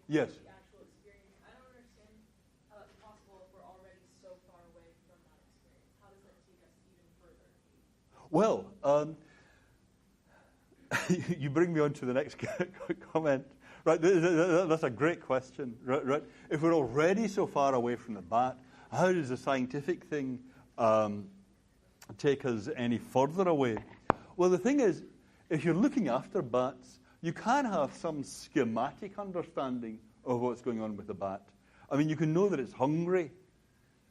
Yes. the actual experience. I don't understand how that's possible if we're already so far away from that experience. How does that take us even further? Well, you bring me on to the next comment. Right, that's a great question. Right, if we're already so far away from the bat, how does the scientific thing take us any further away? Well, the thing is, if you're looking after bats, you can have some schematic understanding of what's going on with the bat. I mean, you can know that it's hungry.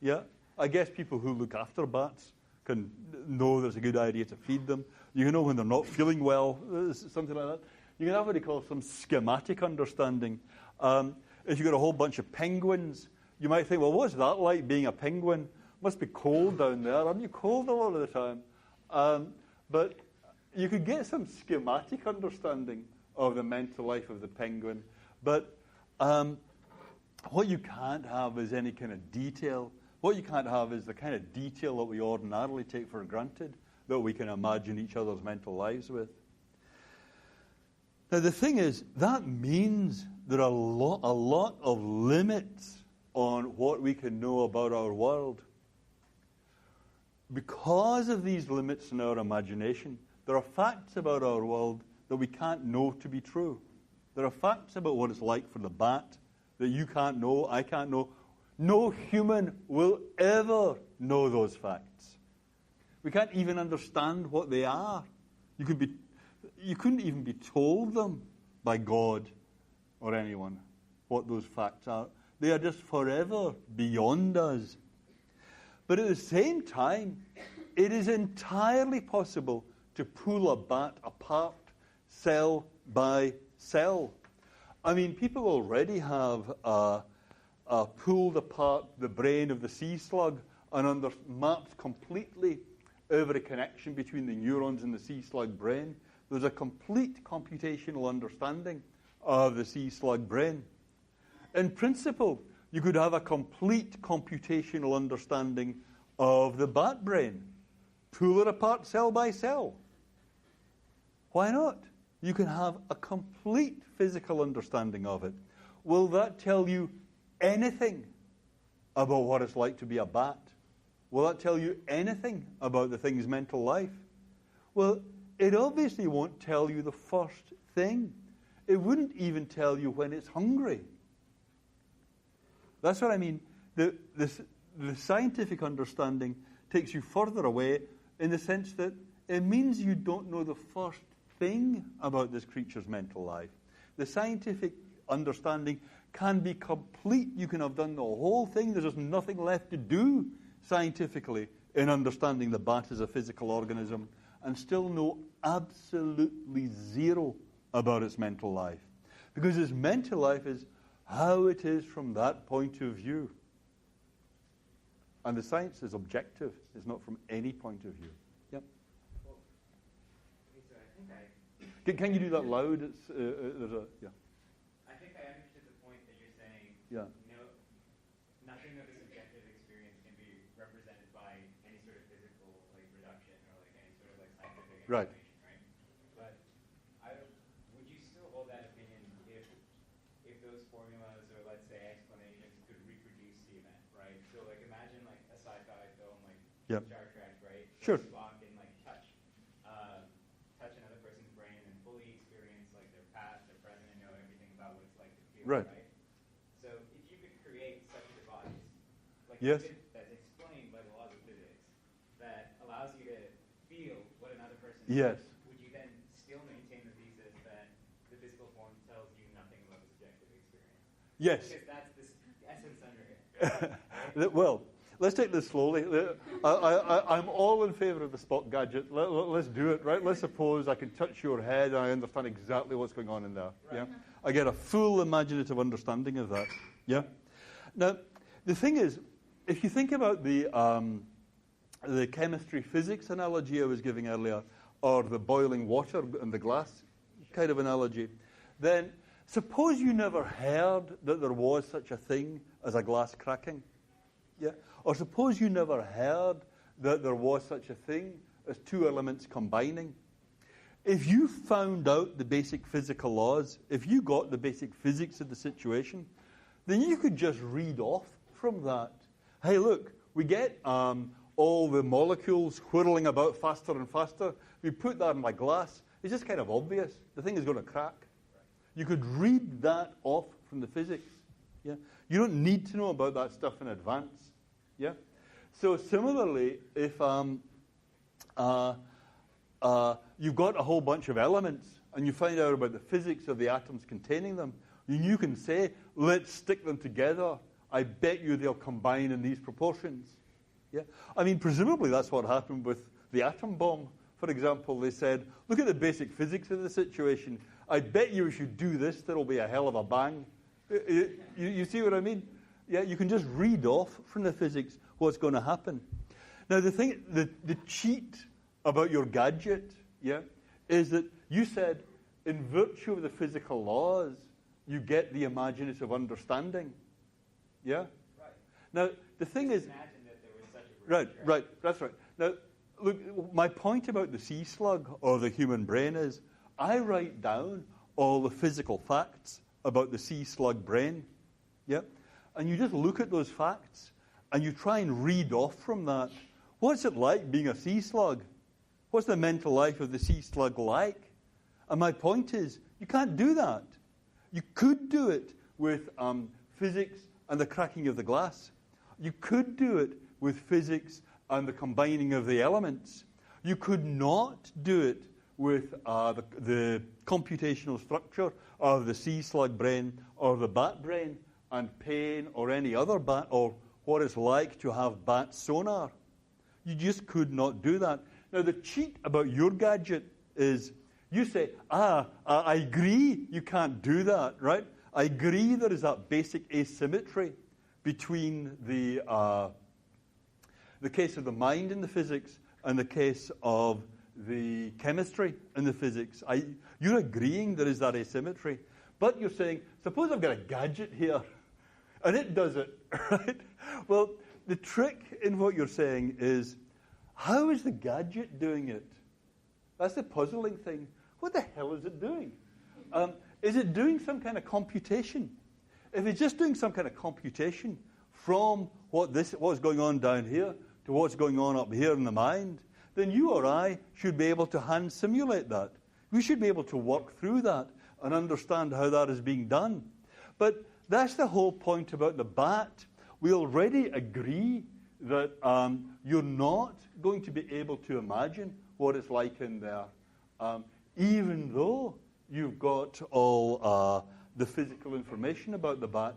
Yeah, I guess people who look after bats can know there's a good idea to feed them. You can know when they're not feeling well, something like that. You can have what they call some schematic understanding. If you've got a whole bunch of penguins, you might think, well, what's that like being a penguin? Must be cold down there. Aren't you cold a lot of the time? But you could get some schematic understanding of the mental life of the penguin. But what you can't have is any kind of detail. What you can't have is the kind of detail that we ordinarily take for granted, that we can imagine each other's mental lives with. Now, the thing is, that means there are a lot of limits on what we can know about our world. Because of these limits in our imagination, there are facts about our world that we can't know to be true. There are facts about what it's like for the bat that you can't know, I can't know. No human will ever know those facts. We can't even understand what they are. You couldn't even be told them by God or anyone what those facts are. They are just forever beyond us. But at the same time, it is entirely possible to pull a bat apart cell by cell. I mean, people already have pulled apart the brain of the sea slug and mapped completely every connection between the neurons in the sea slug brain. There's a complete computational understanding of the sea slug brain. In principle, you could have a complete computational understanding of the bat brain. Pull it apart cell by cell. Why not? You can have a complete physical understanding of it. Will that tell you anything about what it's like to be a bat? Will that tell you anything about the thing's mental life? Well, it obviously won't tell you the first thing. It wouldn't even tell you when it's hungry. That's what I mean. The scientific understanding takes you further away in the sense that it means you don't know the first thing about this creature's mental life. The scientific understanding can be complete. You can have done the whole thing. There's just nothing left to do scientifically in understanding the bat as a physical organism and still know absolutely zero about its mental life. Because its mental life is how it is from that point of view. And the science is objective. It's not from any point of view. Yep. Well, Lisa, I think Can you do that loud? Yeah. I think I understood the point that you're saying. Yeah. Nothing of a subjective experience can be represented by any sort of physical reduction or any sort of scientific Right. explanation, right? But would you still hold that opinion if those formulas or let's say explanations could reproduce the event, right? So imagine a sci-fi film like Yep. Star Trek, right? Sure. Spock can touch another person's brain and fully experience their past, their present, and know everything about what it's like to feel, Right. So if you could create such a device, Yes. that's explained by the laws of physics, that allows you to feel what another person Yes. feels, would you then still maintain the thesis that the physical form tells you nothing about the subjective experience? Yes. Because that's the essence under it. Well, let's take this slowly. I'm all in favor of the Spock gadget. Let's do it, right? Let's suppose I can touch your head and I understand exactly what's going on in there. Right. Yeah. I get a full imaginative understanding of that. Yeah. Now, the thing is, if you think about the chemistry physics analogy I was giving earlier, or the boiling water and the glass kind of analogy, then suppose you never heard that there was such a thing as a glass cracking. Yeah? Or suppose you never heard that there was such a thing as two elements combining. if you found out the basic physical laws, if you got the basic physics of the situation, then you could just read off from that. Hey, look, we get all the molecules whirling about faster and faster. We put that in my glass. It's just kind of obvious. The thing is going to crack. You could read that off from the physics. Yeah, you don't need to know about that stuff in advance. Yeah. So similarly, if you've got a whole bunch of elements and you find out about the physics of the atoms containing them, you can say, let's stick them together. I bet you they'll combine in these proportions. Yeah? I mean, presumably that's what happened with the atom bomb. For example, they said, look at the basic physics of the situation. I bet you if you do this, there'll be a hell of a bang. You see what I mean? Yeah, you can just read off from the physics what's going to happen. Now, the cheat about your gadget, yeah, is that you said, in virtue of the physical laws, you get the imaginative understanding. Yeah? Right. Now, the thing is... Imagine that there was such a... Right, that's right. Now, look, my point about the sea slug or the human brain is, I write down all the physical facts about the sea slug brain, yeah? And you just look at those facts, and you try and read off from that. What's it like being a sea slug? What's the mental life of the sea slug like? And my point is, you can't do that. You could do it with physics and the cracking of the glass. You could do it with physics and the combining of the elements. You could not do it with the computational structure of the sea slug brain or the bat brain and pain or any other bat or what it's like to have bat sonar. You just could not do that. Now, the cheat about your gadget is you say, I agree you can't do that, right? I agree there is that basic asymmetry between the case of the mind in the physics and the case of the chemistry and the physics. You're agreeing there is that asymmetry. But you're saying, suppose I've got a gadget here, and it does it, right? Well, the trick in what you're saying is, how is the gadget doing it? That's the puzzling thing. What the hell is it doing? Is it doing some kind of computation? If it's just doing some kind of computation from what's going on down here to what's going on up here in the mind, then you or I should be able to hand simulate that. We should be able to work through that and understand how that is being done. But that's the whole point about the bat. We already agree that you're not going to be able to imagine what it's like in there, even though you've got all the physical information about the bat.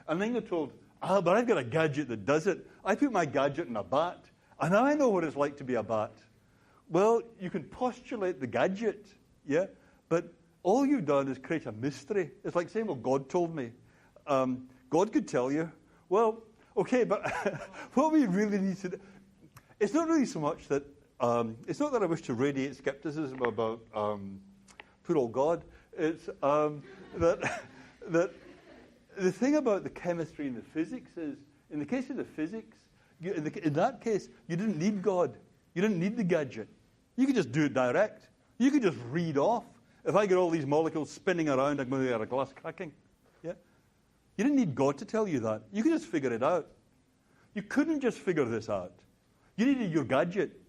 And then you're told, but I've got a gadget that does it. I put my gadget in a bat, and I know what it's like to be a bat. Well, you can postulate the gadget, yeah, but all you've done is create a mystery. It's like saying, well, God told me. God could tell you. Well, okay, but what we really need to do, it's not really so much that, it's not that I wish to radiate skepticism about poor old God. It's that the thing about the chemistry and the physics is, in the case of the physics, in that case, you didn't need God. You didn't need the gadget. You could just do it direct. You could just read off. If I get all these molecules spinning around, I'm going to get a glass cracking. Yeah? You didn't need God to tell you that. You could just figure it out. You couldn't just figure this out. You needed your gadget.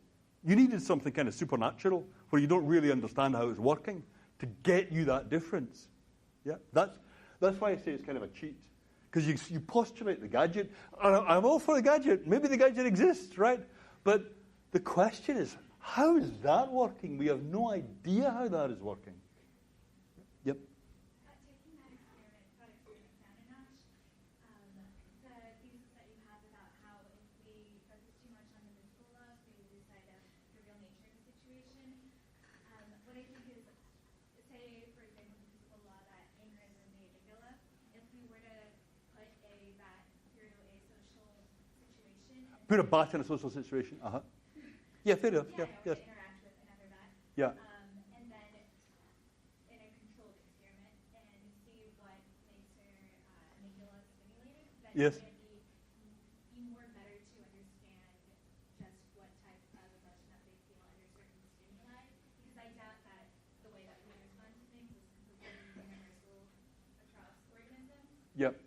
You needed something kind of supernatural where you don't really understand how it's working to get you that difference. Yeah? That's why I say it's kind of a cheat. Because you postulate the gadget. I'm all for the gadget. Maybe the gadget exists, right? But the question is, how is that working? We have no idea how that is working. Yep. Taking that experiment down a notch, the thesis that you have about how if we focus too much on the physical laws, we lose sight of the real nature of the situation. What I think is, say, for example, the physical law that anchors in the amygdala, if we were to put a bat through a social situation. Put a bat in a social situation. Uh-huh. Yeah, fair enough. Yeah, yes. Interact with another bat. Yeah. And then in a controlled experiment and see what makes her amygdala stimulated, then Yes. it would be more better to understand just what type of emotion that they feel under certain stimuli. Because I doubt that Yep.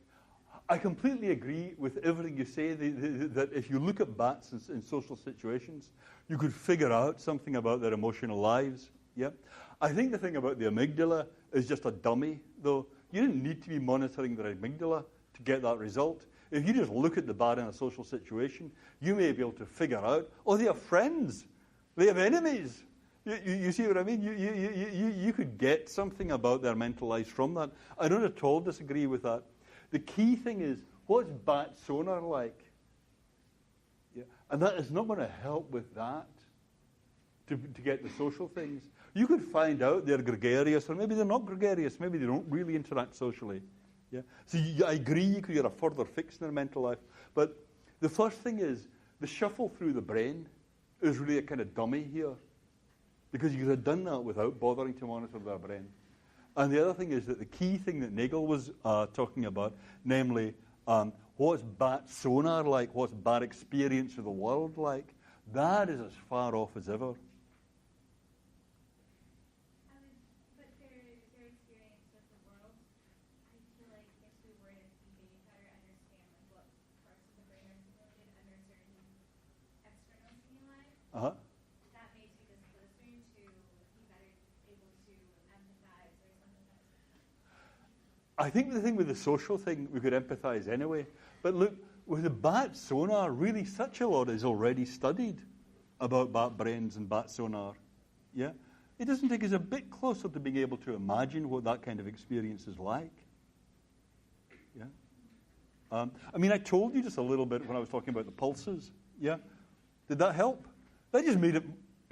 I completely agree with everything you say, that if you look at bats in social situations, you could figure out something about their emotional lives. Yep. I think the thing about the amygdala is just a dummy, though. You didn't need to be monitoring their amygdala to get that result. If you just look at the bat in a social situation, you may be able to figure out, oh, they have friends, they have enemies. You see what I mean? You could get something about their mental lives from that. I don't at all disagree with that. The key thing is, what's bat sonar like? Yeah. And that is not going to help with that, to get the social things. You could find out they're gregarious, or maybe they're not gregarious. Maybe they don't really interact socially. Yeah. So I agree you could get a further fix in their mental life. But the first thing is, the shuffle through the brain is really a kind of dummy here, because you could have done that without bothering to monitor their brain. And the other thing is that the key thing that Nagel was talking about, namely, what's bat sonar like, what's bat experience of the world like, that is as far off as ever. But their experience with the world, I feel like if we were to maybe better understand like what parts of the brain are stimulated under certain external stimuli, that may take us closer to be better able to empathize or something like that. I think the thing with the social thing, we could empathize anyway. But look, with the bat sonar, really such a lot is already studied about bat brains and bat sonar. Yeah? It doesn't take us a bit closer to being able to imagine what that kind of experience is like. Yeah? I mean, I told you just a little bit when I was talking about the pulses. Yeah? Did that help? That just made it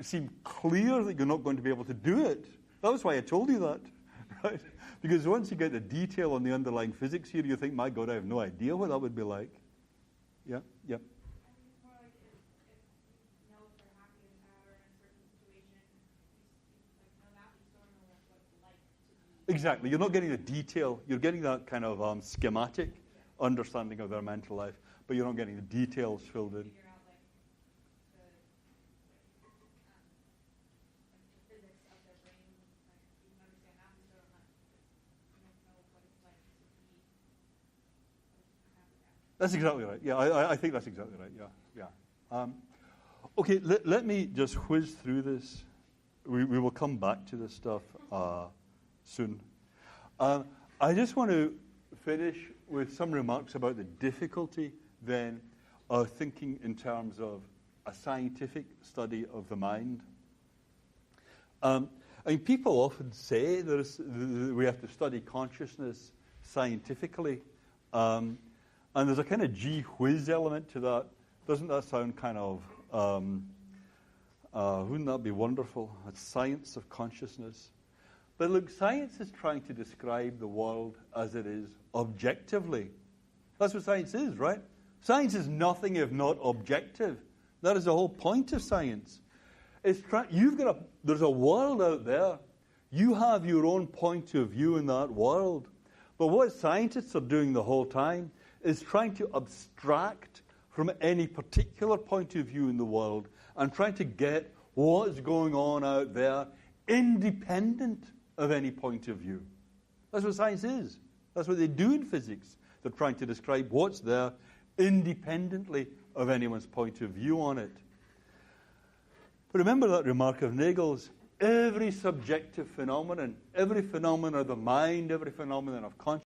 seem clear that you're not going to be able to do it. That was why I told you that. Right? Because once you get the detail on the underlying physics here, you think, my God, I have no idea what that would be like. Yeah? Yeah. More like if you know if they're happy and sad or in a certain situation, like know that, but you don't know what it's like to be. Exactly. You're not getting the detail. You're getting that kind of schematic understanding of their mental life, but you're not getting the details filled in. Figure out like the physics of their brain, like you can understand that, but you don't know what it's like to be happy. That's exactly right. Yeah, I think that's exactly right. Yeah, yeah. Okay, let me just whiz through this. We will come back to this stuff soon. I just want to finish with some remarks about the difficulty then of thinking in terms of a scientific study of the mind. I mean, people often say we have to study consciousness scientifically. And there's a kind of gee whiz element to that. Doesn't that sound kind of, wouldn't that be wonderful? A science of consciousness. But look, science is trying to describe the world as it is objectively. That's what science is, right? Science is nothing if not objective. That is the whole point of science. There's a world out there. You have your own point of view in that world. But what scientists are doing the whole time is trying to abstract from any particular point of view in the world and trying to get what's going on out there independent of any point of view. That's what science is. That's what they do in physics. They're trying to describe what's there independently of anyone's point of view on it. But remember that remark of Nagel's, every subjective phenomenon, every phenomenon of the mind, every phenomenon of consciousness,